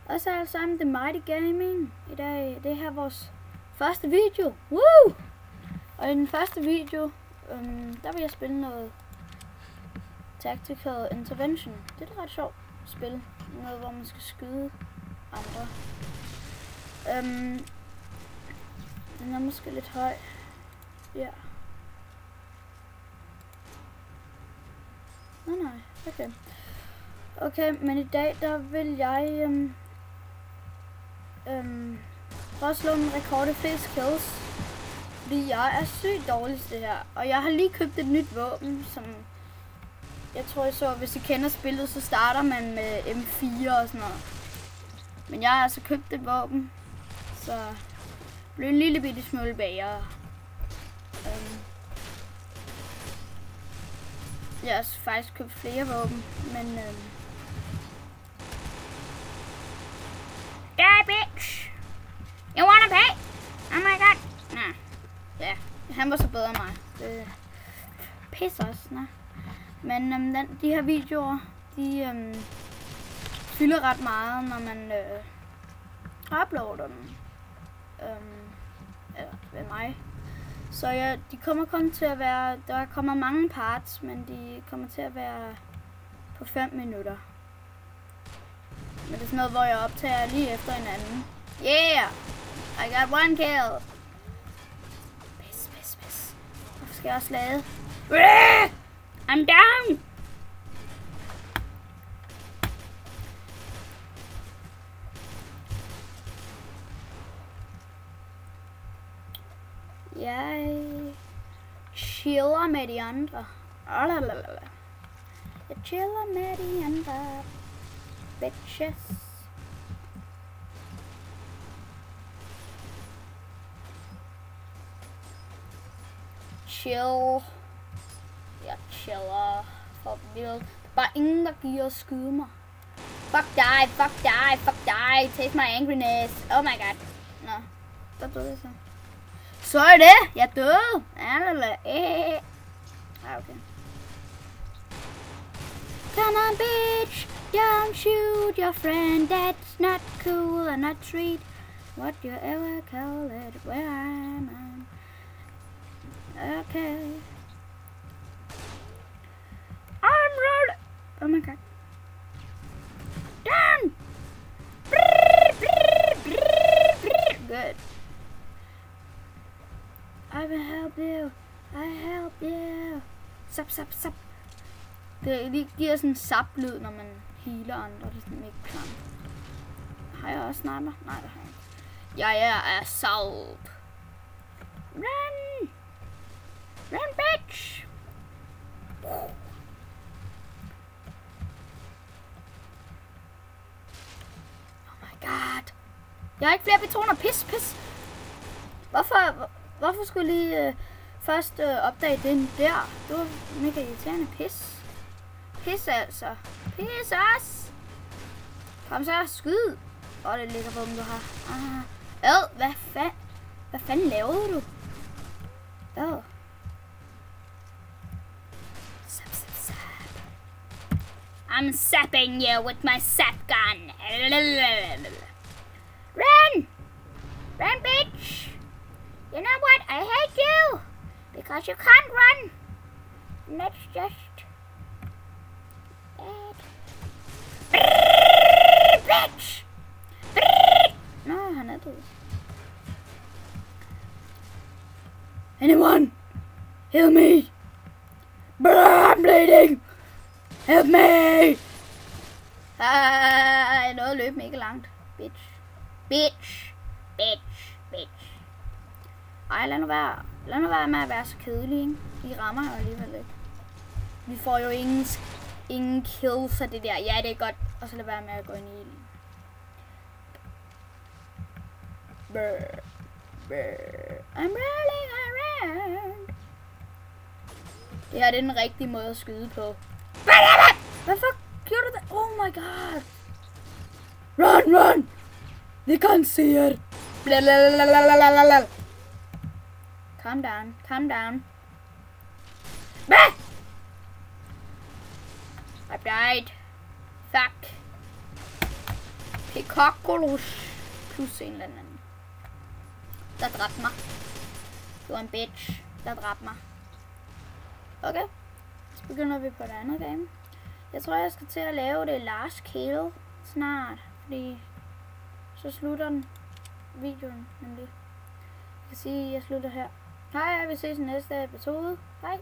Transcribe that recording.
Og så alle sammen, The Mighty Gaming. I dag, det er her vores første video. Woo! Og i den første video, der vil jeg spille noget Tactical Intervention. Det er et ret sjovt spil. Noget, hvor man skal skyde andre. Den er måske lidt høj. Ja. Nej, okay. Okay, men i dag, der vil jeg prøve at slå en rekord i flest kills. Fordi jeg er sygt dårlig til det her. Og jeg har lige købt et nyt våben, som jeg tror jeg så, hvis I kender spillet, så starter man med M4 og sådan noget. Men jeg har altså købt et våben, så blev en lille bitte smule bagere. Jeg har faktisk købt flere våben, men Die bitch! You wanna pay? Oh my god! Nah. Ja, han var så bedre end mig. Det pisser også, nej. Men de her videoer, de fylder ret meget, når man uploader dem. Ved mig. Så ja, de kommer kun til at være, der kommer mange parts, men de kommer til at være på 5 minutter. Men det er sådan noget, hvor jeg optager lige efter hinanden. Yeah! I got 1 kill! Pis. Hvorfor skal jeg også lade? I'm down! Jeg chiller med de andre. Jeg chiller med de andre bitches. Chill. Jeg chiller for vildt. Bare ingen, der giver at skyde mig. Fuck die. Take my angriness. Oh my god. Nå, der døde jeg så. Så er det! Jeg døde! Okay. Come on, bitch! Don't shoot your friend. That's not cool and not treat what you ever call it. Where am I? Okay. I'm rolling. Oh my god. Down! Good. I will help you. I help you. Sap. Det giver sådan en sap-lyd, når man healer andre. Det er sådan ikke klart. Har jeg også sniper? Nej, det har jeg ikke. Jeg er assault. Run! Run, bitch! Oh my god. Jeg har ikke flere patroner. Pis. Hvorfor skulle jeg lige først opdage den der? Det var mega irriterende. Pis altså. Pis os! Kom så, skyd! Det ligger på dem, du har. Hvad fanden lavede du? Sap. I'm sapping you with my sap gun. Run! Run, bitch! You know what? I hate you! Because you can't run! Let's just... Bitch! Nå, han er død. Anyone? Help me! I'm bleeding! Help me! Jeg nåede at løbe mega langt. Bitch! Ej, lad nu være med at være så kedelig, ikke? De rammer jo alligevel ikke. Vi får jo ingen kills af det der. Ja, det er godt. Og så lad være med at gå ind i ilden. I'm rolling around. Det her det er den rigtige måde at skyde på. Hvorfor gjorde du det? Oh my god. Run! They can't see it. Calm down. I've died. Fuck. Pekakolus plus en eller anden, der dræbte mig. Det var en bitch, der dræbte mig. Okay, så begynder vi på et andet game. Jeg tror, jeg skal til at lave det last kill snart, fordi så slutter den videoen nemlig. Jeg kan sige, at jeg slutter her. Hej, vi ses i næste episode. Hej.